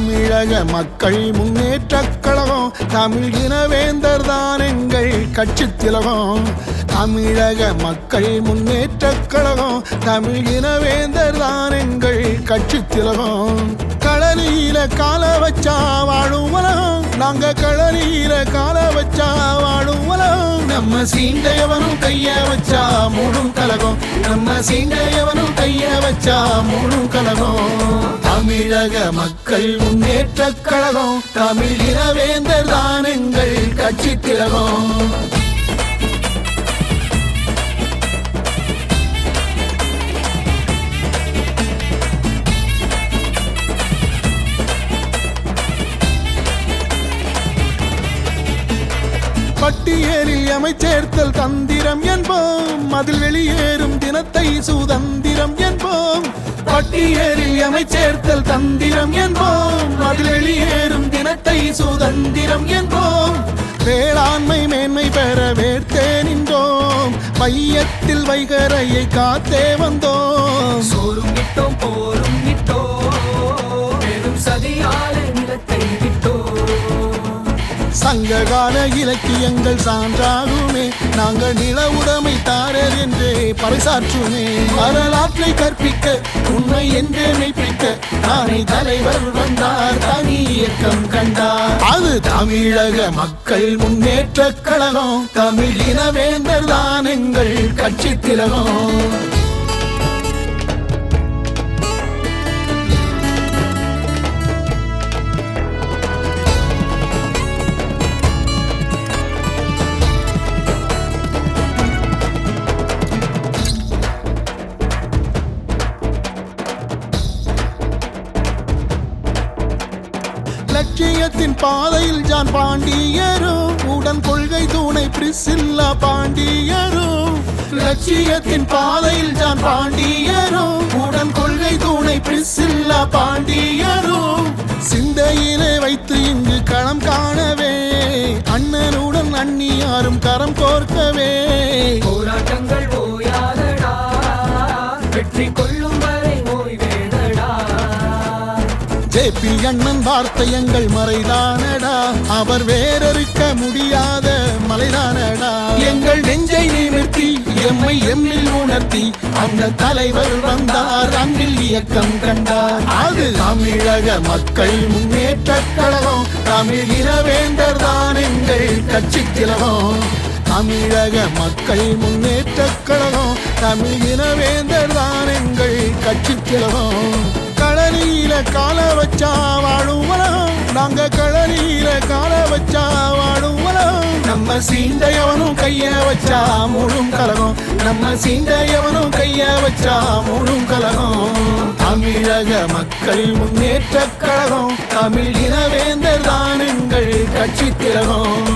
தமிழக மக்கள் முன்னேற்றக் கழகம், தமிழ் இனவேந்தர் தான் எங்கள் கட்சி திலகம். தமிழக மக்கள் முன்னேற்றக் கழகம், தமிழ் இனவேந்தர் தான் எங்கள் கட்சி திலகம். களரியில கால வச்சா வாழும் உலகம், நாங்க களரியில கால வச்சா வாழும் உலகம். நம்ம சீண்டையவனும் கைய வச்சா மூடும் கலகம், நம்ம சீண்டையவனும் கைய வச்சா மூடும் கலகம். தமிழக மக்கள் முன்னேற்றக் கழகம், தமிழ் இனவேந்தர் தான் எங்கள் கட்சி திலகம். பட்டியலில் அமைச்சேர்த்தல் தந்திரம் என்போம், அதில் வெளியேறும் தினத்தை சுதந்திரம் என்போம். பட்டியலில் அமைச்சேர்த்தல் தந்திரம் என்போம், அதில் வெளியேறும் தினத்தை சுதந்திரம் என்போம். வேளாண்மை மேன்மை பெற வேர்த்தே நின்றோம், மையத்தில் வைகரையை காத்தே வந்தோம். சோறும் விட்டோம் போரும் விட்டோம், பெரும் சதியால நிலத்தை விட்டோம். சங்ககால இலக்கியங்கள் சான்றாகுமே, நாங்கள் நில உடைமை தாரர் என்றே பறைசாற்றுமே. வரலாற்றை கற்பிக்க உண்மை என்றே மெய்ப்பிக்க தானே தலைவர் வந்தார், தனி இயக்கம் கண்டார். அது தமிழக மக்கள் முன்னேற்றக் கழகம், தமிழ் இனவேந்தர் தான் எங்கள் கட்சி திலகம். லட்சியத்தின் பாதையில் ஜான் பாண்டியரும், உடன் கொள்கை துணை பிரிசில்லா பாண்டியரும். லட்சியத்தின் பாதையில் ஜான் பாண்டியரும், உடன் கொள்கை துணை பிரிசில்லா பாண்டியரும். சிந்தையிலே வைத்து இங்கு களம் காணவே, அண்ணனுடன் அண்ணியாரும் கரம் கோர்க்கவே. போராட்டங்கள் ஓயாதடா, வெற்றி கொள்ளும் வரை ஓய்வேதடா. ஜேபி அண்ணன் வார்த்தை எங்கள் மறைதானடா, அவர் வேறறுக்க முடியாத மலைதானடா. எங்கள் நெஞ்சை நிமிர்த்தி எம்மை எம்மில் உணர்த்தி அந்த தலைவர் வந்தார், அன்பில் இயக்கம் கண்டார். அது தமிழக மக்கள் முன்னேற்றக் கழகம், தமிழ் இனவேந்தர் தான் எங்கள் கட்சி திலகம். தமிழக மக்கள் முன்னேற்றக் கழகம், தமிழ் இனவேந்தர் தான் எங்கள் கட்சி திலகம். களரியில கால வச்சா வாழும் உலகம், நாங்க களரியில கால வச்சா வாழும் உலகம். நம்ம சீண்டையவனும் கைய வச்சா மூடும் கலகம், நம்ம சீண்டையவனும் கைய வச்சா மூடும் கலகம். தமிழக மக்கள் முன்னேற்றக் கழகம், தமிழ் இனவேந்தர் தான் எங்கள் கட்சி திலகம்.